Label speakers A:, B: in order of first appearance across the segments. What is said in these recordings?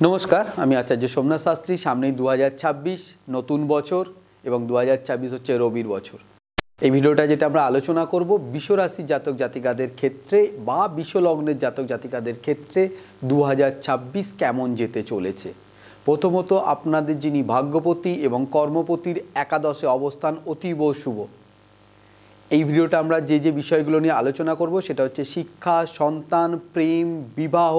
A: নমস্কার, আমি আচার্য সোমনাথ শাস্ত্রী। সামনেই 2026 নতুন বছর এবং 2026 হচ্ছে রবির বছর। এই ভিডিওটা যেটা আমরা আলোচনা করব বিশ্বরাশির জাতক জাতিকাদের ক্ষেত্রে বা বিশ্বলগ্নের জাতক জাতিকাদের ক্ষেত্রে 2026 কেমন যেতে চলেছে। প্রথমত আপনাদের যিনি ভাগ্যপতি এবং কর্মপতির একাদশে অবস্থান অতীব শুভ। এই ভিডিওটা আমরা যে বিষয়গুলো নিয়ে আলোচনা করব সেটা হচ্ছে শিক্ষা, সন্তান, প্রেম, বিবাহ,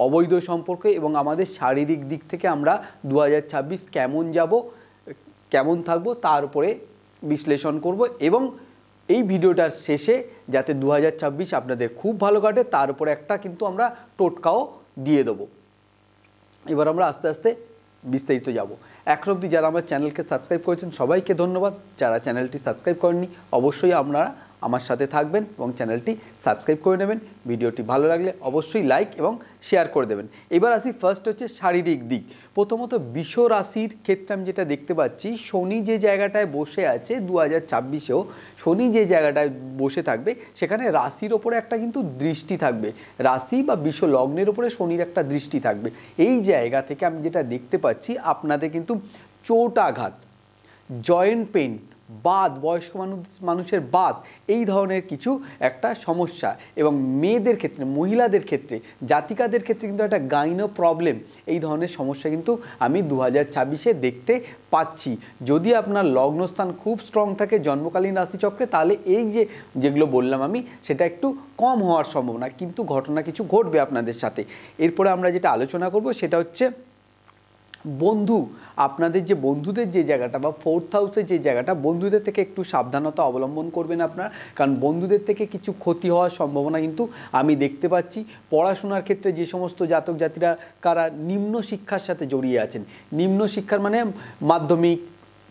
A: অবৈধ সম্পর্ক এবং আমাদের শারীরিক দিক থেকে আমরা 2026 কেমন যাব, কেমন থাকব তার উপরে বিশ্লেষণ করব এবং এই ভিডিওটার শেষে যাতে 2026 আপনাদের খুব ভালো কাটে তার উপরে একটা কিন্তু আমরা টোটকাও দিয়ে দেবো। এবার আমরা আস্তে আস্তে বিস্তারিত যাব। এখন অবধি যারা আমার চ্যানেলকে সাবস্ক্রাইব করেছেন সবাইকে ধন্যবাদ। যারা চ্যানেলটি সাবস্ক্রাইব করেননি অবশ্যই আপনারা আমার সাথে থাকবেন এবং চ্যানেলটি সাবস্ক্রাইব করে নেবেন। ভিডিওটি ভালো লাগলে অবশ্যই লাইক এবং শেয়ার করে দেবেন। এবার আসি ফার্স্ট হচ্ছে শারীরিক দিক। প্রথমত বৃষ রাশির ক্ষেত্রে আমি যেটা দেখতে পাচ্ছি, শনি যে জায়গাটায় বসে আছে 2026-এও শনি যে জায়গাটায় বসে থাকবে সেখানে রাশির ওপরে একটা কিন্তু দৃষ্টি থাকবে। রাশি বা বিশ্ব লগ্নের ওপরে শনির একটা দৃষ্টি থাকবে। এই জায়গা থেকে আমি যেটা দেখতে পাচ্ছি আপনাদের কিন্তু চোট আঘাত, জয়েন্ট পেন, বাত, বয়স্ক মানুষের বাত, এই ধরনের কিছু একটা সমস্যা এবং মেয়েদের ক্ষেত্রে, মহিলাদের ক্ষেত্রে, জাতিকাদের ক্ষেত্রে কিন্তু একটা গাইনো প্রবলেম, এই ধরনের সমস্যা কিন্তু আমি 2026-এ দেখতে পাচ্ছি। যদি আপনার লগ্নস্থান খুব স্ট্রং থাকে জন্মকালীন রাশিচক্রে তাহলে এই যেগুলো বললাম আমি সেটা একটু কম হওয়ার সম্ভাবনা, কিন্তু ঘটনা কিছু ঘটবে আপনাদের সাথে। এরপরে আমরা যেটা আলোচনা করব সেটা হচ্ছে বন্ধু। আপনাদের যে বন্ধুদের যে জায়গাটা বা ফোর্থ হাউসের যে জায়গাটা, বন্ধুদের থেকে একটু সাবধানতা অবলম্বন করবেন আপনারা, কারণ বন্ধুদের থেকে কিছু ক্ষতি হওয়ার সম্ভাবনা কিন্তু আমি দেখতে পাচ্ছি। পড়াশোনার ক্ষেত্রে যে সমস্ত জাতক জাতিরা কারা নিম্ন শিক্ষার সাথে জড়িয়ে আছেন, নিম্ন শিক্ষার মানে মাধ্যমিক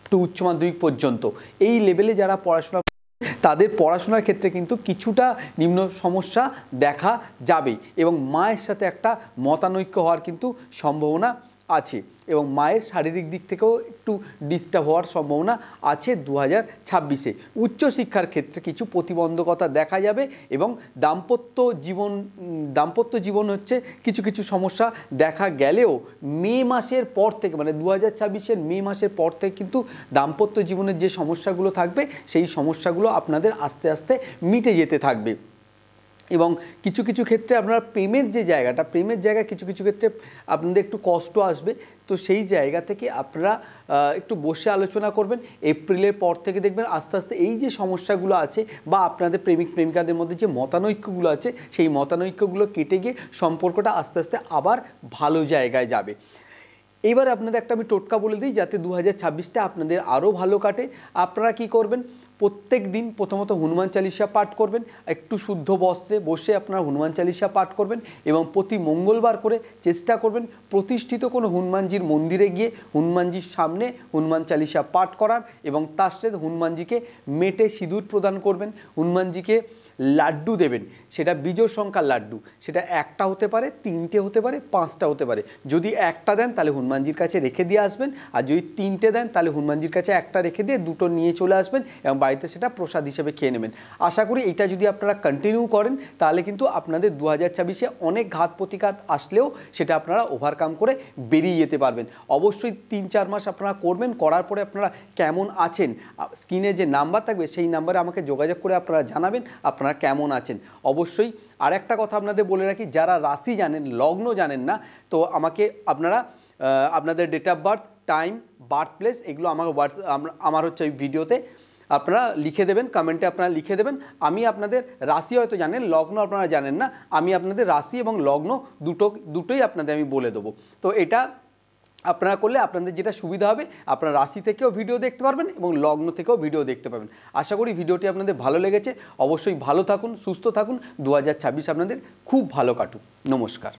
A: টু উচ্চ মাধ্যমিক পর্যন্ত এই লেভেলে যারা পড়াশোনা, তাদের পড়াশোনার ক্ষেত্রে কিন্তু কিছুটা নিম্ন সমস্যা দেখা যাবে এবং মায়ের সাথে একটা মতানৈক্য হওয়ার কিন্তু সম্ভাবনা আছে এবং মায়ের শারীরিক দিক থেকেও একটু ডিস্টার্ব হওয়ার সম্ভাবনা আছে 2026-এ। উচ্চশিক্ষার ক্ষেত্রে কিছু প্রতিবন্ধকতা দেখা যাবে এবং দাম্পত্য জীবন হচ্ছে কিছু কিছু সমস্যা দেখা গেলেও মে মাসের পর থেকে, মানে 2026-এর মে মাসের পর থেকে কিন্তু দাম্পত্য জীবনের যে সমস্যাগুলো থাকবে সেই সমস্যাগুলো আপনাদের আস্তে আস্তে মিটে যেতে থাকবে এবং কিছু কিছু ক্ষেত্রে আপনার প্রেমের যে জায়গাটা, প্রেমের জায়গায় কিছু কিছু ক্ষেত্রে আপনাদের একটু কষ্ট আসবে। তো সেই জায়গা থেকে আপনারা একটু বসে আলোচনা করবেন। এপ্রিলের পর থেকে দেখবেন আস্তে আস্তে এই যে সমস্যাগুলো আছে বা আপনাদের প্রেমিক প্রেমিকাদের মধ্যে যে মতানৈক্যগুলো আছে সেই মতানৈক্যগুলো কেটে গিয়ে সম্পর্কটা আস্তে আস্তে আবার ভালো জায়গায় যাবে। এবার আপনাদের একটা আমি টোটকা বলে দিই যাতে 2026টা আপনাদের আরও ভালো কাটে। আপনারা কি করবেন, প্রত্যেক দিন প্রথমত হনুমান চালিসা পাঠ করবেন, একটু শুদ্ধ বস্ত্রে বসে আপনারা হনুমান চালিসা পাঠ করবেন এবং প্রতি মঙ্গলবার করে চেষ্টা করবেন প্রতিষ্ঠিত কোনো হনুমানজির মন্দিরে গিয়ে হনুমানজির সামনে হনুমান চালিসা পাঠ করার এবং তার সাথে হনুমানজিকে মেটে সিঁদুর প্রদান করবেন। হনুমানজিকে লাড্ডু দেবেন, সেটা বিজোড় সংখ্যার লাড্ডু, সেটা একটা হতে পারে, তিনটে হতে পারে, পাঁচটা হতে পারে। যদি একটা দেন তাহলে হনুমানজির কাছে রেখে দিয়ে আসবেন, আর যদি তিনটে দেন তাহলে হনুমানজির কাছে একটা রেখে দিয়ে দুটো নিয়ে চলে আসবেন এবং বাড়িতে সেটা প্রসাদ হিসেবে খেয়ে নেবেন। আশা করি এটা যদি আপনারা কন্টিনিউ করেন তাহলে কিন্তু আপনাদের 2026-এ অনেক ঘাত প্রতিঘাত আসলেও সেটা আপনারা ওভারকাম করে বেরিয়ে যেতে পারবেন। অবশ্যই 3-4 মাস আপনারা করবেন, করার পরে আপনারা কেমন আছেন স্ক্রিনে যে নাম্বার থাকবে সেই নাম্বারে আমাকে যোগাযোগ করে আপনারা জানাবেন আপনারা কেমন আছেন। অবশ্যই আর একটা কথা আপনাদের বলে রাখি, যারা রাশি জানেন লগ্ন জানেন না তো আমাকে আপনারা আপনাদের date of birth, time, birth place এগুলো আমার হচ্ছে ওই ভিডিওতে আপনারা লিখে দেবেন, কমেন্টে আপনারা লিখে দেবেন। আমি আপনাদের রাশি হয়তো জানেন, লগ্ন আপনারা জানেন না, আমি আপনাদের রাশি এবং লগ্ন দুটোই আপনাদের আমি বলে দেবো। তো এটা আপনারা করলে আপনাদের যেটা সুবিধা হবে, আপনারা রাশি থেকেও ভিডিও দেখতে পারবেন এবং লগ্ন থেকেও ভিডিও দেখতে পাবেন। আশা করি ভিডিওটি আপনাদের ভালো লেগেছে। অবশ্যই ভালো থাকুন, সুস্থ থাকুন, 2026 আপনাদের খুব ভালো কাটুক। নমস্কার।